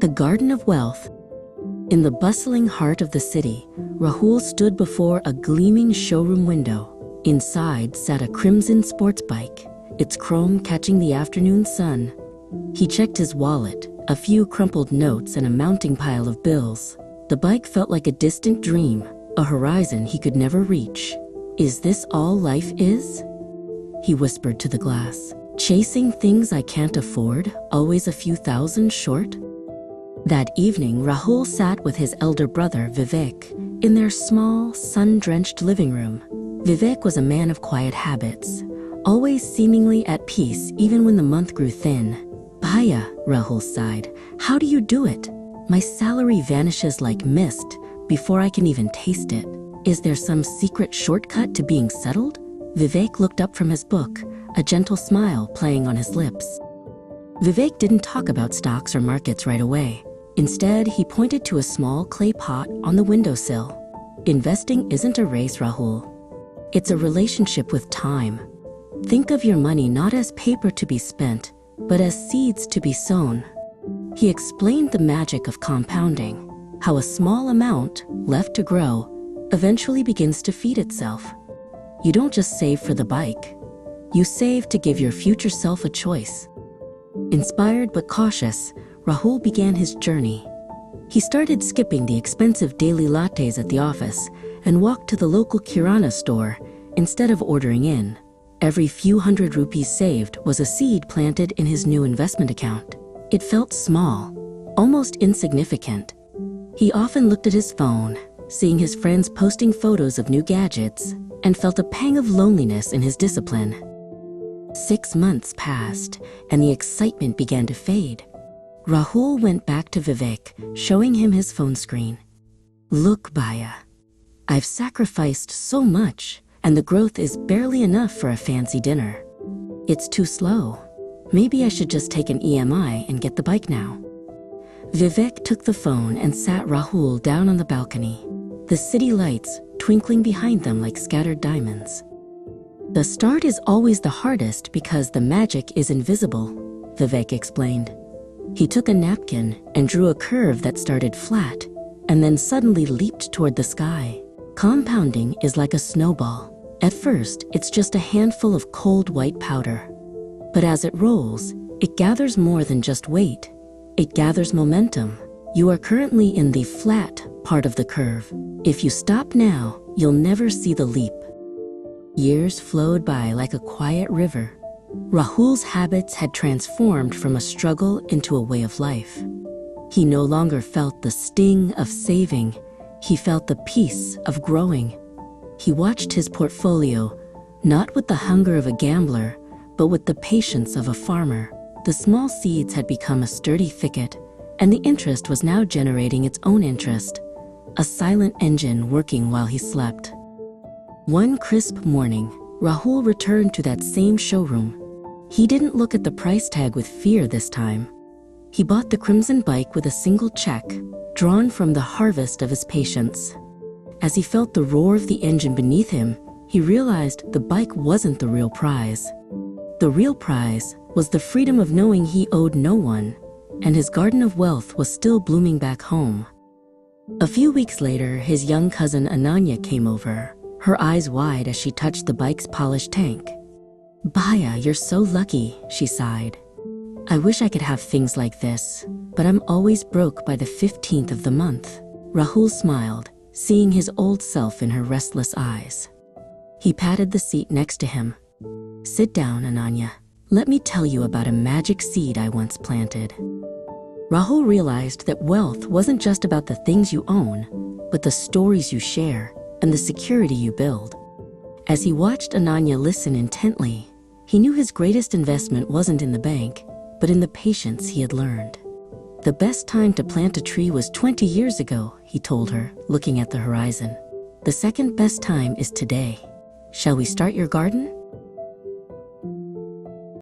The Garden of Wealth. In the bustling heart of the city, Rahul stood before a gleaming showroom window. Inside sat a crimson sports bike, its chrome catching the afternoon sun. He checked his wallet, a few crumpled notes and a mounting pile of bills. The bike felt like a distant dream, a horizon he could never reach. "Is this all life is?" he whispered to the glass. "Chasing things I can't afford, always a few thousand short?" That evening, Rahul sat with his elder brother, Vivek, in their small, sun-drenched living room. Vivek was a man of quiet habits, always seemingly at peace even when the month grew thin. "Bhaiya," Rahul sighed, "how do you do it? My salary vanishes like mist before I can even taste it. Is there some secret shortcut to being settled?" Vivek looked up from his book, a gentle smile playing on his lips. Vivek didn't talk about stocks or markets right away. Instead, he pointed to a small clay pot on the windowsill. "Investing isn't a race, Rahul. It's a relationship with time. Think of your money not as paper to be spent, but as seeds to be sown." He explained the magic of compounding, how a small amount, left to grow, eventually begins to feed itself. You don't just save for the bike. You save to give your future self a choice. Inspired but cautious, Rahul began his journey. He started skipping the expensive daily lattes at the office and walked to the local kirana store instead of ordering in. Every few hundred rupees saved was a seed planted in his new investment account. It felt small, almost insignificant. He often looked at his phone, seeing his friends posting photos of new gadgets, and felt a pang of loneliness in his discipline. 6 months passed, and the excitement began to fade. Rahul went back to Vivek, showing him his phone screen. "Look, Bhaiya, I've sacrificed so much, and the growth is barely enough for a fancy dinner. It's too slow. Maybe I should just take an EMI and get the bike now." Vivek took the phone and sat Rahul down on the balcony, the city lights twinkling behind them like scattered diamonds. "The start is always the hardest because the magic is invisible," Vivek explained. He took a napkin and drew a curve that started flat and then suddenly leaped toward the sky. Compounding is like a snowball. At first, it's just a handful of cold white powder. But as it rolls, it gathers more than just weight. It gathers momentum. You are currently in the flat part of the curve. If you stop now, you'll never see the leap. Years flowed by like a quiet river. Rahul's habits had transformed from a struggle into a way of life. He no longer felt the sting of saving. He felt the peace of growing. He watched his portfolio, not with the hunger of a gambler, but with the patience of a farmer. The small seeds had become a sturdy thicket, and the interest was now generating its own interest, a silent engine working while he slept. One crisp morning, Rahul returned to that same showroom. He didn't look at the price tag with fear this time. He bought the crimson bike with a single check, drawn from the harvest of his patience. As he felt the roar of the engine beneath him, he realized the bike wasn't the real prize. The real prize was the freedom of knowing he owed no one, and his garden of wealth was still blooming back home. A few weeks later, his young cousin Ananya came over, her eyes wide as she touched the bike's polished tank. "Bhaiya, you're so lucky," she sighed. "I wish I could have things like this, but I'm always broke by the 15th of the month." Rahul smiled, seeing his old self in her restless eyes. He patted the seat next to him. "Sit down, Ananya. Let me tell you about a magic seed I once planted." Rahul realized that wealth wasn't just about the things you own, but the stories you share and the security you build. As he watched Ananya listen intently, he knew his greatest investment wasn't in the bank, but in the patience he had learned. "The best time to plant a tree was 20 years ago," he told her, looking at the horizon. "The second best time is today. Shall we start your garden?"